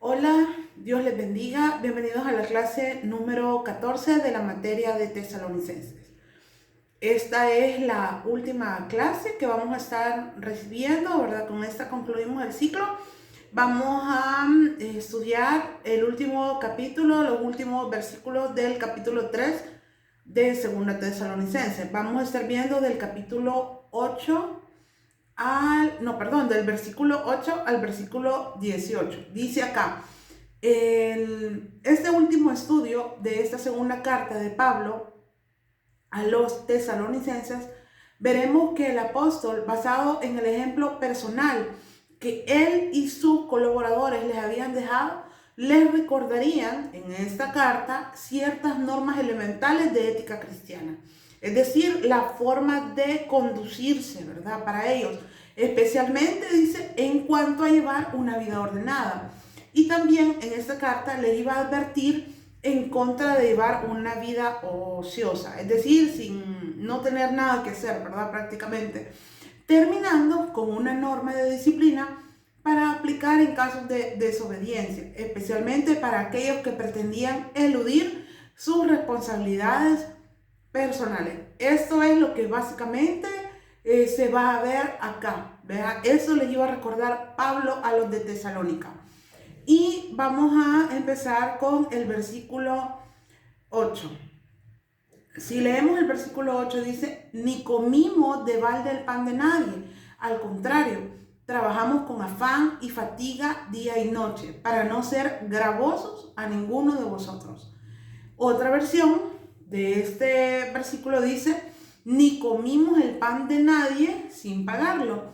Hola, Dios les bendiga. Bienvenidos a la clase número 14 de la materia de Tesalonicenses. Esta es la última clase que vamos a estar recibiendo, ¿verdad? Con esta concluimos el ciclo. Vamos a estudiar el último capítulo, los últimos versículos del capítulo 3 de Segunda Tesalonicenses. Vamos a estar viendo del capítulo 8 del versículo 8 al versículo 18. Dice acá, este último estudio de esta segunda carta de Pablo a los tesalonicenses, veremos que el apóstol, basado en el ejemplo personal que él y sus colaboradores les habían dejado, les recordarían en esta carta ciertas normas elementales de ética cristiana. Es decir, la forma de conducirse, ¿verdad? Para ellos, especialmente, dice, en cuanto a llevar una vida ordenada. Y también en esta carta les iba a advertir en contra de llevar una vida ociosa, es decir, sin no tener nada que hacer, ¿verdad? Prácticamente. Terminando con una norma de disciplina para aplicar en casos de desobediencia, especialmente para aquellos que pretendían eludir sus responsabilidades personales. Esto es lo que básicamente se va a ver acá, ¿verdad? Eso les iba a recordar Pablo a los de Tesalónica. Y vamos a empezar con el versículo 8. Si leemos el versículo 8 dice, ni comimos de balde el pan de nadie. Al contrario, trabajamos con afán y fatiga día y noche para no ser gravosos a ninguno de vosotros. Otra versión de este versículo dice, ni comimos el pan de nadie sin pagarlo.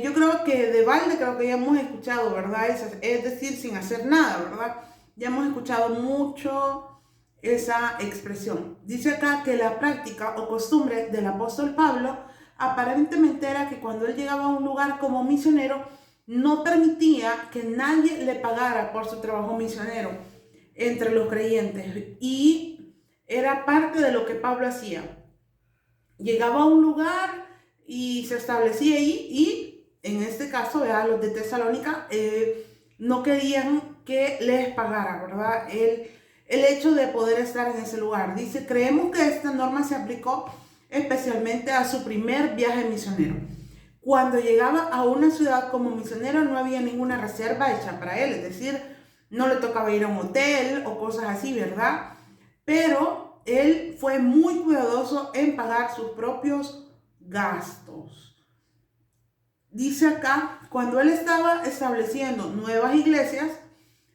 Yo creo que de balde creo que ya hemos escuchado, ¿verdad? Es decir, sin hacer nada, ¿verdad? Ya hemos escuchado mucho esa expresión. Dice acá que la práctica o costumbre del apóstol Pablo aparentemente era que cuando él llegaba a un lugar como misionero, no permitía que nadie le pagara por su trabajo misionero entre los creyentes. Y era parte de lo que Pablo hacía. Llegaba a un lugar y se establecía ahí y en este caso, ¿verdad? Los de Tesalónica no querían que les pagara, ¿verdad? El hecho de poder estar en ese lugar. Dice, creemos que esta norma se aplicó especialmente a su primer viaje misionero. Cuando llegaba a una ciudad como misionero no había ninguna reserva hecha para él, es decir, no le tocaba ir a un hotel o cosas así, ¿verdad? Pero él fue muy cuidadoso en pagar sus propios gastos. Dice acá, cuando él estaba estableciendo nuevas iglesias,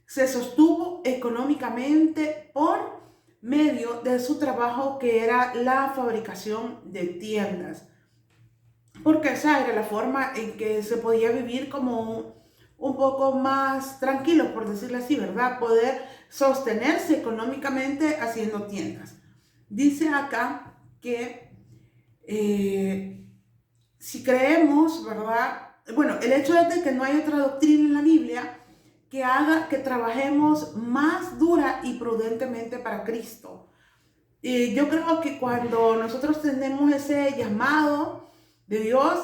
se sostuvo económicamente por medio de su trabajo que era la fabricación de tiendas. Porque esa era la forma en que se podía vivir como un poco más tranquilo, por decirlo así, ¿verdad? Poder sostenerse económicamente haciendo tiendas. Dice acá que si creemos, ¿verdad? Bueno, el hecho de que no hay otra doctrina en la Biblia que haga que trabajemos más dura y prudentemente para Cristo. Y yo creo que cuando nosotros tenemos ese llamado de Dios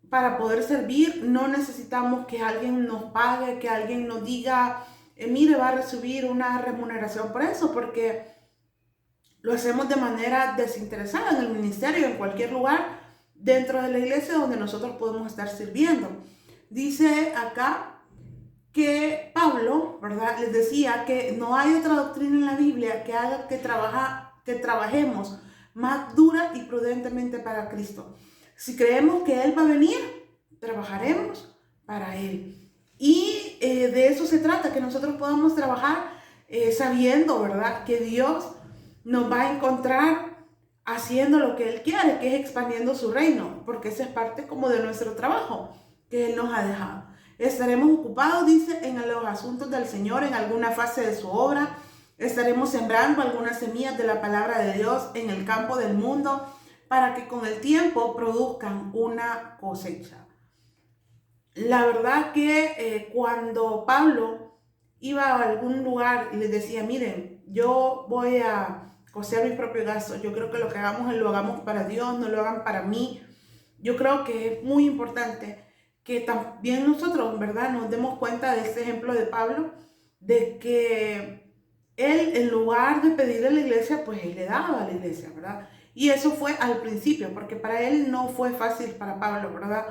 para poder servir, no necesitamos que alguien nos pague, que alguien nos diga, mire, va a recibir una remuneración por eso, porque lo hacemos de manera desinteresada en el ministerio, en cualquier lugar dentro de la iglesia donde nosotros podemos estar sirviendo. Dice acá que Pablo, ¿verdad? Les decía que no hay otra doctrina en la Biblia que haga que trabajemos más dura y prudentemente para Cristo. Si creemos que Él va a venir, trabajaremos para Él. Y de eso se trata, que nosotros podamos trabajar sabiendo, ¿verdad? Que Dios nos va a encontrar haciendo lo que Él quiere, que es expandiendo su reino, porque esa es parte como de nuestro trabajo que Él nos ha dejado. Estaremos ocupados, dice, en los asuntos del Señor, en alguna fase de su obra. Estaremos sembrando algunas semillas de la palabra de Dios en el campo del mundo para que con el tiempo produzcan una cosecha. La verdad que cuando Pablo iba a algún lugar y les decía, miren, yo voy a costear mis propios gastos, yo creo que lo que hagamos lo hagamos para Dios, no lo hagan para mí. Yo creo que es muy importante que también nosotros, ¿verdad?, nos demos cuenta de este ejemplo de Pablo, de que él, en lugar de pedirle a la iglesia, pues él le daba a la iglesia, ¿verdad? Y eso fue al principio, porque para él no fue fácil, para Pablo, ¿verdad?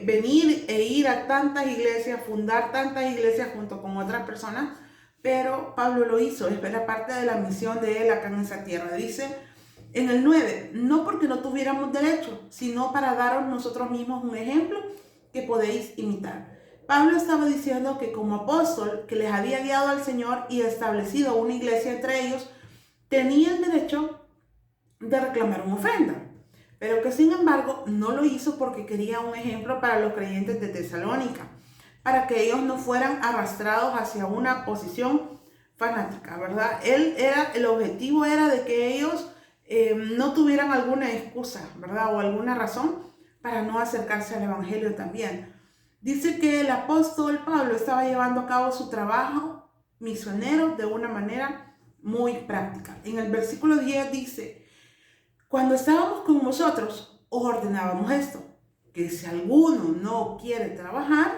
Venir e ir a tantas iglesias, fundar tantas iglesias junto con otras personas, pero Pablo lo hizo, es la parte de la misión de él acá en esa tierra. Dice en el 9, no porque no tuviéramos derecho, sino para daros nosotros mismos un ejemplo que podéis imitar. Pablo estaba diciendo que como apóstol que les había guiado al Señor y establecido una iglesia entre ellos, tenía el derecho de reclamar una ofrenda, pero que sin embargo no lo hizo porque quería un ejemplo para los creyentes de Tesalónica, para que ellos no fueran arrastrados hacia una posición fanática, ¿verdad? El objetivo era de que ellos no tuvieran alguna excusa, ¿verdad? O alguna razón para no acercarse al evangelio también. Dice que el apóstol Pablo estaba llevando a cabo su trabajo misionero de una manera muy práctica. En el versículo 10 dice: cuando estábamos con vosotros, os ordenábamos esto, que si alguno no quiere trabajar,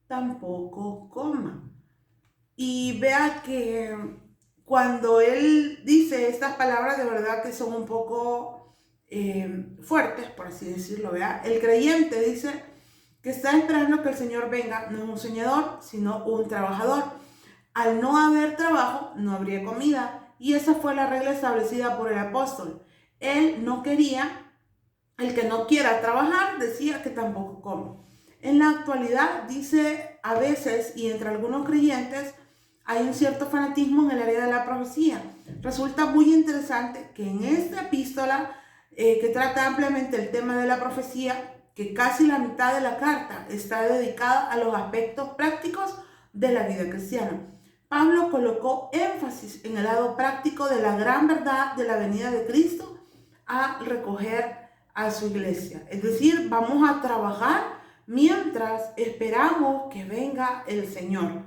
tampoco coma. Y vea que cuando él dice estas palabras, de verdad que son un poco fuertes, por así decirlo, vea. El creyente dice que está esperando que el Señor venga, no un soñador, sino un trabajador. Al no haber trabajo, no habría comida, y esa fue la regla establecida por el apóstol. Él no quería, el que no quiera trabajar, decía que tampoco come. En la actualidad, dice a veces, y entre algunos creyentes, hay un cierto fanatismo en el área de la profecía. Resulta muy interesante que en esta epístola, que trata ampliamente el tema de la profecía, que casi la mitad de la carta está dedicada a los aspectos prácticos de la vida cristiana. Pablo colocó énfasis en el lado práctico de la gran verdad de la venida de Cristo a recoger a su iglesia. Es decir, vamos a trabajar mientras esperamos que venga el Señor.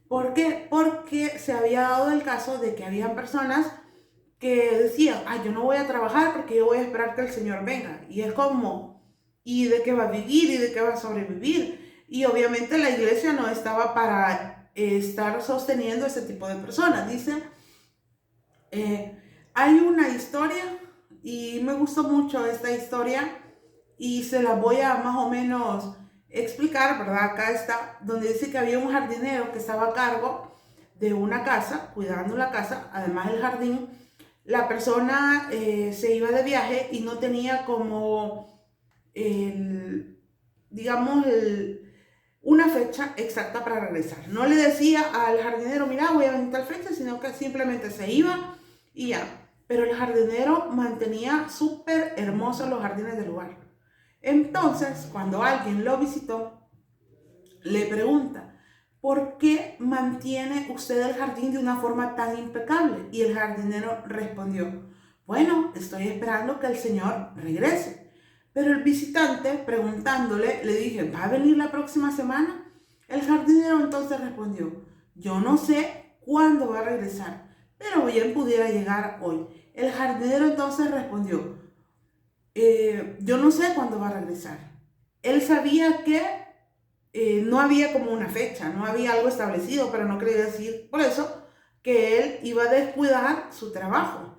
¿Por qué? Porque se había dado el caso de que habían personas que decían: yo no voy a trabajar porque yo voy a esperar que el Señor venga. Y es como, ¿y de qué va a vivir? ¿Y de qué va a sobrevivir? Y obviamente la iglesia no estaba para estar sosteniendo ese tipo de personas. Dice, hay una historia, y me gustó mucho esta historia, y se la voy a más o menos explicar, ¿verdad? Acá está, donde dice que había un jardinero que estaba a cargo de una casa, cuidando la casa, además del jardín. La persona se iba de viaje y no tenía como, digamos, una fecha exacta para regresar. No le decía al jardinero: mira, voy a venir tal fecha, sino que simplemente se iba y ya. Pero el jardinero mantenía súper hermosos los jardines del lugar. Entonces, cuando alguien lo visitó, le pregunta: ¿por qué mantiene usted el jardín de una forma tan impecable? Y el jardinero respondió: bueno, estoy esperando que el Señor regrese. Pero el visitante, preguntándole, le dije: ¿va a venir la próxima semana? El jardinero entonces respondió: yo no sé cuándo va a regresar, pero bien pudiera llegar hoy. El jardinero entonces respondió: yo no sé cuándo va a regresar. Él sabía que no había como una fecha, no había algo establecido, pero no quería decir por eso que él iba a descuidar su trabajo.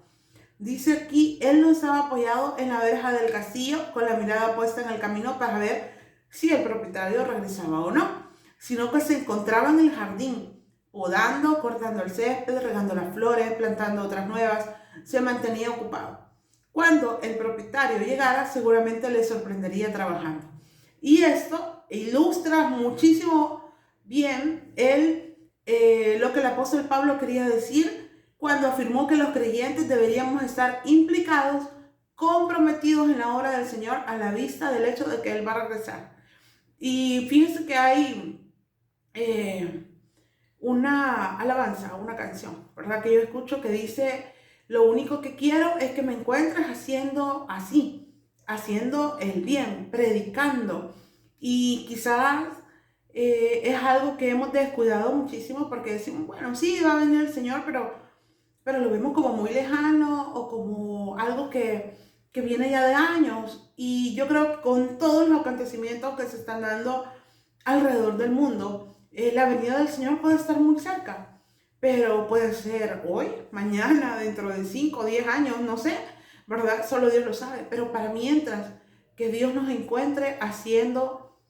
Dice aquí, él no estaba apoyado en la verja del castillo con la mirada puesta en el camino para ver si el propietario regresaba o no, sino que se encontraba en el jardín, podando, cortando el césped, regando las flores, plantando otras nuevas. Se mantenía ocupado. Cuando el propietario llegara, seguramente le sorprendería trabajando. Y esto ilustra muchísimo bien lo que el apóstol Pablo quería decir cuando afirmó que los creyentes deberíamos estar implicados, comprometidos en la obra del Señor a la vista del hecho de que Él va a regresar. Y fíjense que hay una alabanza, una canción, ¿verdad?, que yo escucho que dice: lo único que quiero es que me encuentres haciendo así, haciendo el bien, predicando. Y quizás es algo que hemos descuidado muchísimo, porque decimos: bueno, sí, va a venir el Señor, pero lo vemos como muy lejano, o como algo que que viene ya de años, y yo creo que con todos los acontecimientos que se están dando alrededor del mundo, la venida del Señor puede estar muy cerca, pero puede ser hoy, mañana, dentro de 5 o 10 años, no sé, ¿verdad? Solo Dios lo sabe, pero para mientras que Dios nos encuentre haciendo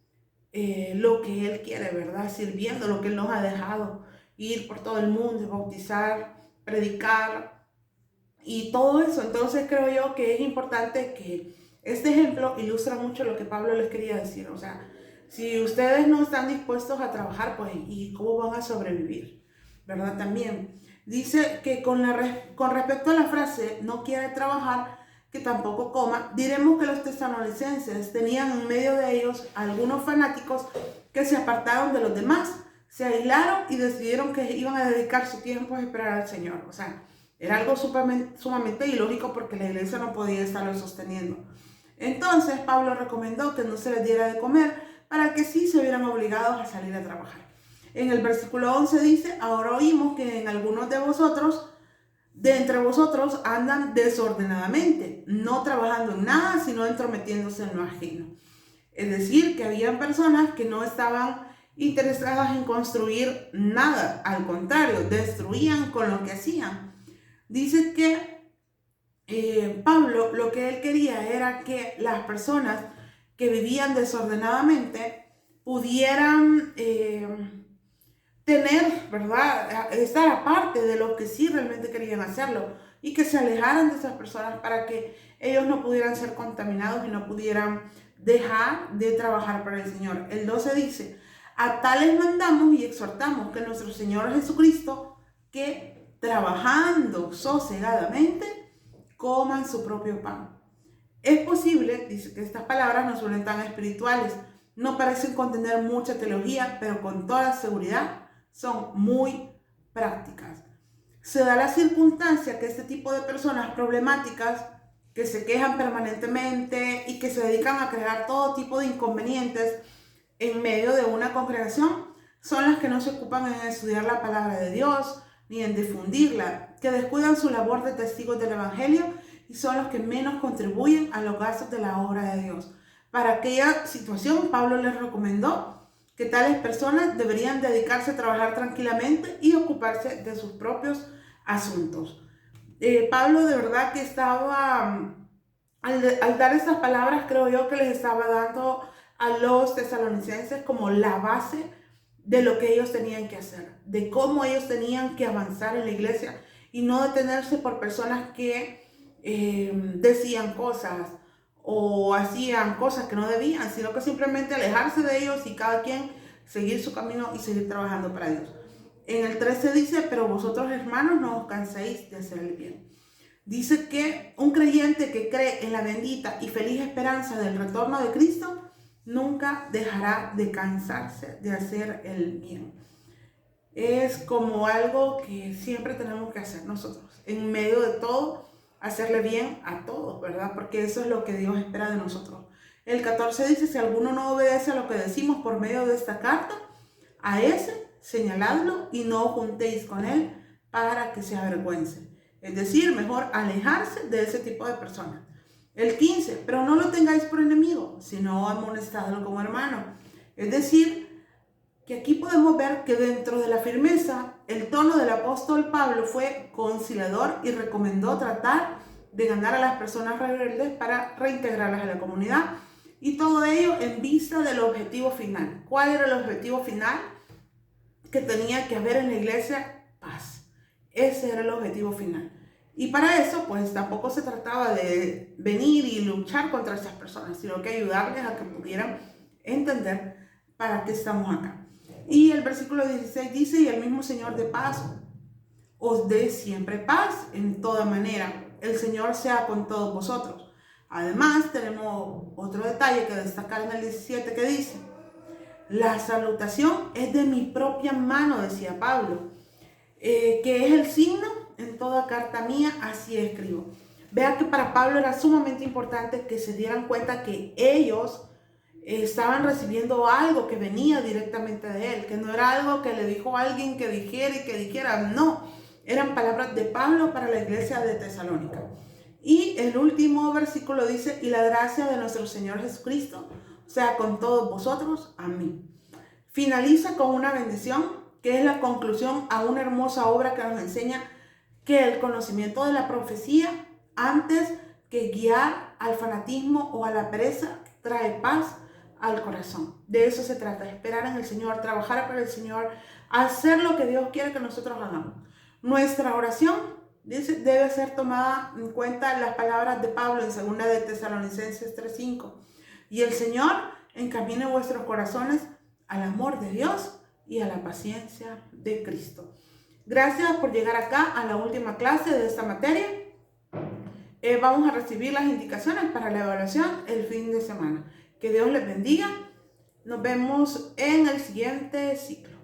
lo que Él quiere, ¿verdad? Sirviendo lo que Él nos ha dejado, ir por todo el mundo, bautizar, predicar y todo eso. Entonces creo yo que es importante que este ejemplo ilustra mucho lo que Pablo les quería decir. O sea, si ustedes no están dispuestos a trabajar, pues, ¿y cómo van a sobrevivir? ¿Verdad? También dice que con respecto a la frase, no quiere trabajar, que tampoco coma, diremos que los tesalonicenses tenían en medio de ellos algunos fanáticos que se apartaron de los demás, se aislaron y decidieron que iban a dedicar su tiempo a esperar al Señor. O sea, era algo sumamente ilógico porque la iglesia no podía estarlo sosteniendo. Entonces Pablo recomendó que no se les diera de comer para que sí se vieran obligados a salir a trabajar. En el versículo 11 dice, ahora oímos que en algunos de entre vosotros andan desordenadamente, no trabajando en nada, sino entrometiéndose en lo ajeno. Es decir, que habían personas que no estaban interesadas en construir nada, al contrario, destruían con lo que hacían. Dice que Pablo lo que él quería era que las personas que vivían desordenadamente pudieran tener, ¿verdad? Estar aparte de los que sí realmente querían hacerlo y que se alejaran de esas personas para que ellos no pudieran ser contaminados y no pudieran dejar de trabajar para el Señor. El 12 dice, a tales mandamos y exhortamos que nuestro Señor Jesucristo, que trabajando sosegadamente, coman su propio pan. Es posible, dice, que estas palabras no suenen tan espirituales, no parecen contener mucha teología, pero con toda seguridad son muy prácticas. Se da la circunstancia que este tipo de personas problemáticas que se quejan permanentemente y que se dedican a crear todo tipo de inconvenientes en medio de una congregación son las que no se ocupan en estudiar la palabra de Dios ni en difundirla, que descuidan su labor de testigos del Evangelio y son los que menos contribuyen a los gastos de la obra de Dios. Para aquella situación, Pablo les recomendó que tales personas deberían dedicarse a trabajar tranquilamente y ocuparse de sus propios asuntos. Pablo de verdad que estaba, al dar estas palabras, creo yo que les estaba dando a los tesalonicenses como la base de lo que ellos tenían que hacer, de cómo ellos tenían que avanzar en la iglesia y no detenerse por personas que decían cosas o hacían cosas que no debían, sino que simplemente alejarse de ellos y cada quien seguir su camino y seguir trabajando para Dios. En el 13 dice, pero vosotros hermanos no os canséis de hacer el bien. Dice que un creyente que cree en la bendita y feliz esperanza del retorno de Cristo nunca dejará de cansarse de hacer el bien. Es como algo que siempre tenemos que hacer nosotros, en medio de todo, hacerle bien a todos, ¿verdad? Porque eso es lo que Dios espera de nosotros. El 14 dice, si alguno no obedece a lo que decimos por medio de esta carta, a ese señaladlo y no juntéis con él para que se avergüence. Es decir, mejor alejarse de ese tipo de personas. El 15, pero no lo tengáis por enemigo, sino amonestadlo como hermano. Es decir, que aquí podemos ver que dentro de la firmeza, el tono del apóstol Pablo fue conciliador y recomendó tratar de ganar a las personas rebeldes para reintegrarlas a la comunidad. Y todo ello en vista del objetivo final. ¿Cuál era el objetivo final? Que tenía que haber en la iglesia paz. Ese era el objetivo final. Y para eso, pues tampoco se trataba de venir y luchar contra esas personas, sino que ayudarles a que pudieran entender para qué estamos acá. Y el versículo 16 dice, y el mismo Señor de paz os dé siempre paz en toda manera. El Señor sea con todos vosotros. Además, tenemos otro detalle que destacar en el 17 que dice, la salutación es de mi propia mano, decía Pablo, que es el signo en toda carta mía, así escribo. Vea que para Pablo era sumamente importante que se dieran cuenta que ellos estaban recibiendo algo que venía directamente de él, que no era algo que le dijo a alguien que dijera y que dijera, no, eran palabras de Pablo para la iglesia de Tesalónica. Y el último versículo dice, y la gracia de nuestro Señor Jesucristo sea con todos vosotros. Amén. Finaliza con una bendición que es la conclusión a una hermosa obra que nos enseña que el conocimiento de la profecía, antes que guiar al fanatismo o a la pereza, trae paz al corazón. De eso se trata, esperar en el Señor, trabajar para el Señor, hacer lo que Dios quiere que nosotros hagamos. Nuestra oración dice, debe ser tomada en cuenta las palabras de Pablo en 2 de Tesalonicenses 3:5. Y el Señor encamine vuestros corazones al amor de Dios y a la paciencia de Cristo. Gracias por llegar acá a la última clase de esta materia. Vamos a recibir las indicaciones para la evaluación el fin de semana. Que Dios les bendiga. Nos vemos en el siguiente ciclo.